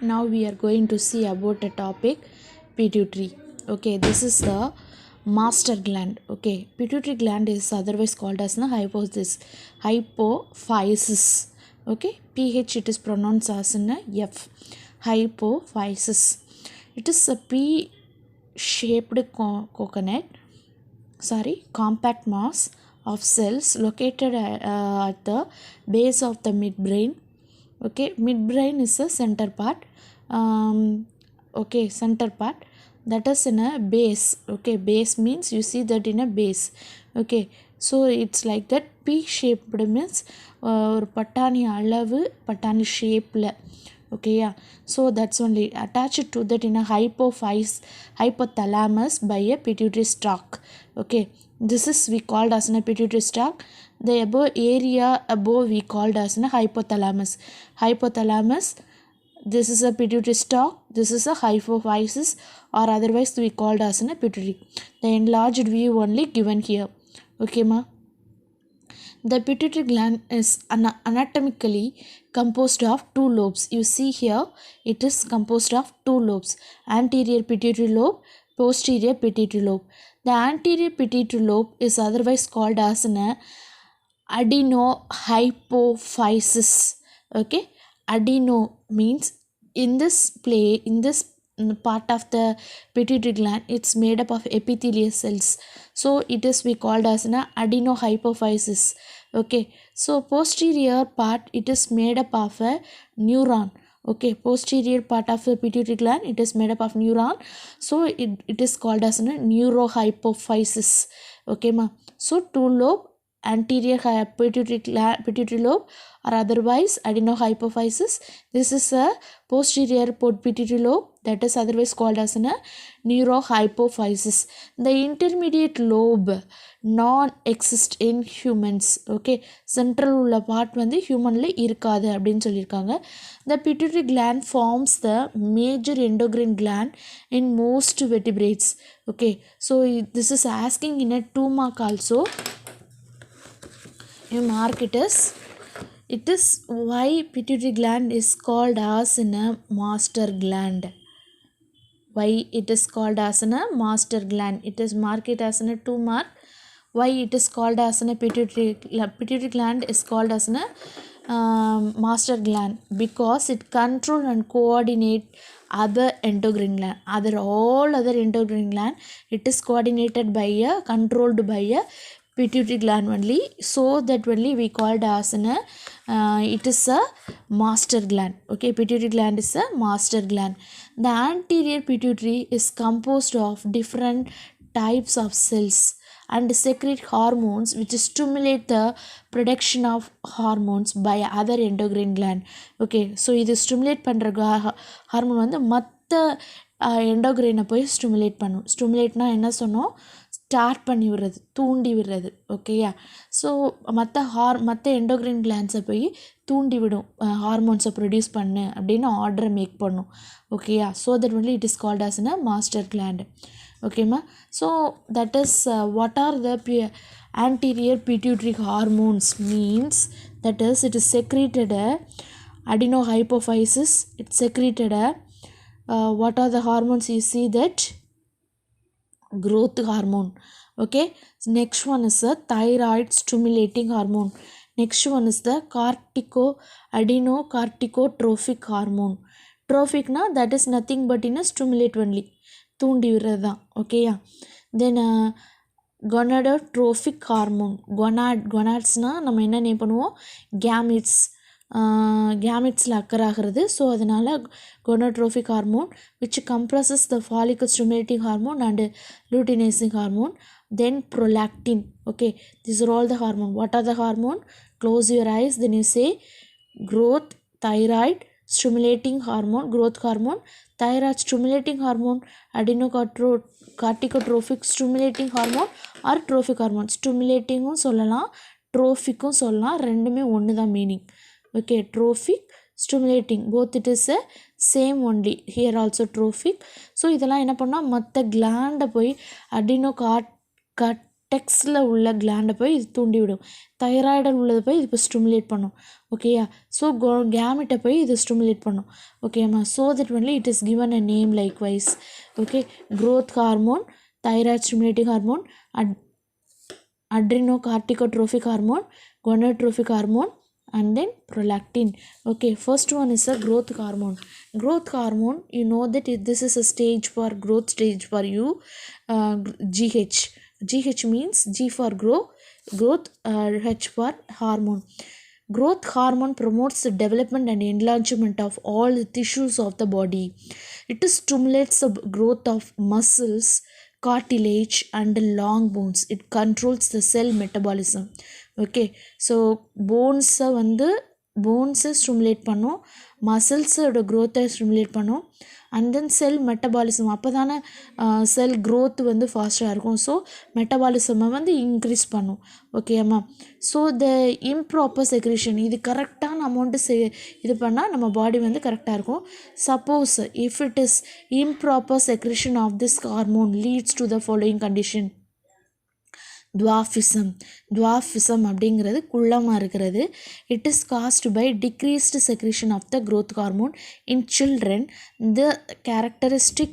Now we are going to see about a topic pituitary. Okay, this is the master gland. Okay, pituitary gland is otherwise called as the hypophysis. Okay, ph it is pronounced as in a f. Hypophysis. It is a P-shaped compact mass of cells located at the base of the midbrain. Okay, midbrain is a center part. Center part that is in a base. Okay, base means you see that in a base. Okay, so it's like that. P shaped means ஒரு பட்டாணி அளவு பட்டாணி ஷேப்பில். Okay, yeah, so that's only attached to that in a hypothalamus by a pituitary stalk. Okay, this is we called as a pituitary stalk. The above area above we called as a hypothalamus. This is a pituitary stalk, this is a hypophysis, or otherwise we called as a pituitary. The enlarged view only given here. Okay ma. The pituitary gland is anatomically composed of two lobes. You see here it is composed of two lobes, anterior pituitary lobe, posterior pituitary lobe. The anterior pituitary lobe is otherwise called as an adenohypophysis. Okay, adeno means in this part of the pituitary gland it's made up of epithelial cells, so it is we called as an adenohypophysis. Okay, so posterior part it is made up of a neuron. Okay, posterior part of the pituitary gland it is made up of neuron, so it is called as a neurohypophysis. Okay ma. So two lobe, anterior pituitary lobe, or otherwise adenohypophysis. This is a posterior pituitary lobe, that is otherwise called as a neurohypophysis. The intermediate lobe non-exist in humans. Okay, central உள்ள part வந்து humanல இருக்காது அப்படின்னு சொல்லியிருக்காங்க. The pituitary gland forms the major endocrine gland in most vertebrates. Okay, so this is asking in a 2 mark also. You mark it as it is why pituitary gland is called as in a master gland. Why it is called as in a master gland, it is mark it as in a 2 mark. Why it is called as in a pituitary gland is called as in a master gland, because it control and coordinate other endocrine gland, all other endocrine gland it is coordinated by a controlled by a pituitary gland only, so that only we called as in a it is a master gland. Okay, pituitary gland is a master gland. The anterior pituitary is composed of different types of cells and secrete hormones which stimulate the production of hormones by other endocrine gland. Okay, so இது stimulate பண்ணுற hormone வந்து மற்ற எண்டோக்ரைனை போய் stimulate பண்ணும். ஸ்டிமுலேட்னா என்ன சொன்னோம், start பண்ணி விடுறது, தூண்டி விடுறது. ஓகேயா, ஸோ மற்ற எண்டோக்ரைன் கிளான்ஸை போய் தூண்டி விடும், ஹார்மோன்ஸை ப்ரொடியூஸ் பண்ணு அப்படின்னு ஆர்டரை மேக் பண்ணும். ஓகேயா, so that only it is called as a master gland. ஓகேம்மா, so that is what are the anterior pituitary hormones means, that is it is secreted adenohypophysis, it secreted what are the hormones, you see that growth hormone. Okay, next one is the thyroid stimulating hormone. Next one is the adenocorticotrophic hormone. Trophic na, that is nothing but in a stimulate only, தூண்டி விடுறது தான். ஓகேயா, தென் gonadotrophic hormone. கொனாட்ஸ்னால் நம்ம என்ன name பண்ணுவோம், கேமிட்ஸில் occur ஆகிறது. So அதனால் gonadotrophic hormone which compresses the follicle stimulating hormone and luteinizing hormone. Then prolactin. Okay, these are all the hormone. What are the hormone? Close your eyes, then you say growth, thyroid stimulating hormone, growth hormone, thyroid stimulating hormone, adenocorticotrophic stimulating hormone or trophic hormone. ஸ்டிமுலேட்டிங்கும் சொல்லலாம், ட்ரோஃபிக்கும் சொல்லலாம், ரெண்டுமே ஒன்று தான் meaning. Okay, trophic, stimulating, both it is a same only, here also trophic. So இதெல்லாம் என்ன பண்ணால் மற்ற கிளாண்டை போய் டெக்ஸில் உள்ள கிளாண்டை போய் இது தூண்டிவிடும். தைராய்டில் உள்ளதை போய் இது இப்போ ஸ்டிமுலேட் பண்ணும். ஓகேயா? ஸோ கேமெட்டை போய் இது ஸ்டிமுலேட் பண்ணும். ஓகேம்மா? So that only it is given a name likewise. Okay, growth hormone, thyroid stimulating hormone, adrenocorticotropic hormone, gonadotrophic hormone, and then prolactin. Okay, first one is a growth hormone. Growth hormone, you know that this is a stage for growth stage for you. GH means G for growth, H for hormone. Growth hormone promotes the development and enlargement of all the tissues of the body. It stimulates the growth of muscles, cartilage, and long bones. It controls the cell metabolism. Okay, so போன்ஸை stimulate பண்ணும், மசில்ஸோட க்ரோத்தை stimulate பண்ணும், and then cell metabolism. அப்போ தானே செல் growth ஃபாஸ்ட்டாக இருக்கும். So மெட்டபாலிசமை increase பண்ணும். ஓகேம்மா? ஸோ த இம்ப்ராப்பர் செக்ரேஷன், இது கரெக்டான அமௌண்ட்டு இது பண்ணால் நம்ம பாடி கரெக்டாக இருக்கும். Suppose if it is improper secretion of this hormone leads to the following condition. dwarfism அப்படிங்கிறது குள்ளமாக இருக்கிறது. It is caused by decreased secretion of the growth hormone in children. The characteristic